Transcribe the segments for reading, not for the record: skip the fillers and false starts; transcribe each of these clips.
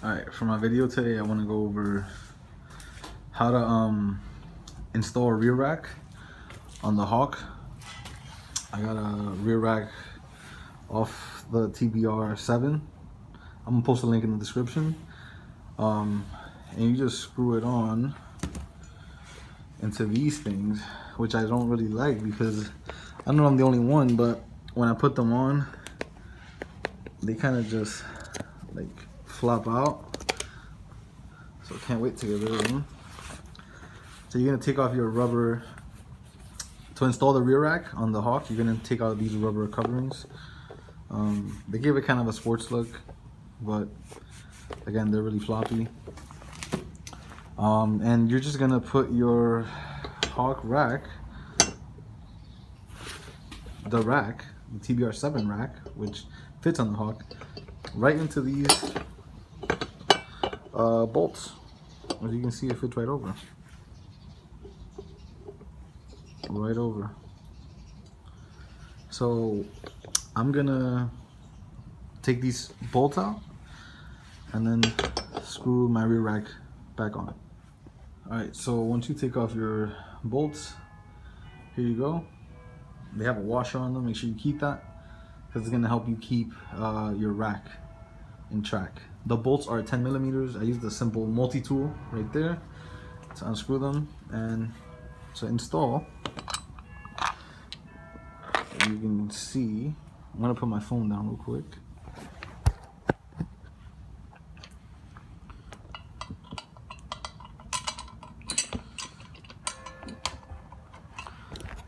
Alright, for my video today, I want to go over how to install a rear rack on the Hawk. I got a rear rack off the TBR7. I'm gonna post a link in the description. And you just screw it on into these things, which I don't really like because I know I'm the only one, but when I put them on, they kind of just like flop out. So I can't wait to get rid of them. So you're gonna take off your rubber to install the rear rack on the Hawk. You're gonna take out these rubber coverings. They give it kind of a sports look, but again, they're really floppy. And you're just gonna put your Hawk rack, the TBR7 rack, which fits on the Hawk, right into these bolts. As you can see, it fits right over. Right over. So I'm gonna take these bolts out and then screw my rear rack back on. Alright, so once you take off your bolts, here you go. They have a washer on them. Make sure you keep that because it's gonna help you keep your rack in track. The bolts are 10 millimeters. I used the simple multi-tool right there to unscrew them and to install. You can see, I'm gonna put my phone down real quick.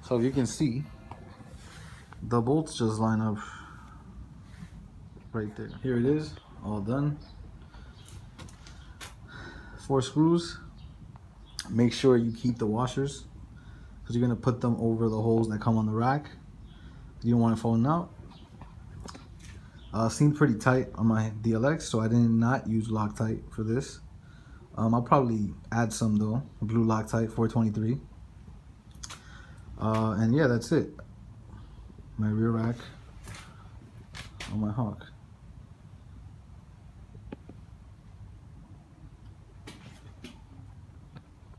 So you can see, the bolts just line up right there. Here it is, all done. 4 screws. Make sure you keep the washers because you're gonna put them over the holes that come on the rack. You don't want it falling out. Seemed pretty tight on my DLX, so I did not use Loctite for this. I'll probably add some though, blue Loctite 423. And yeah, that's it. My rear rack on my Hawk.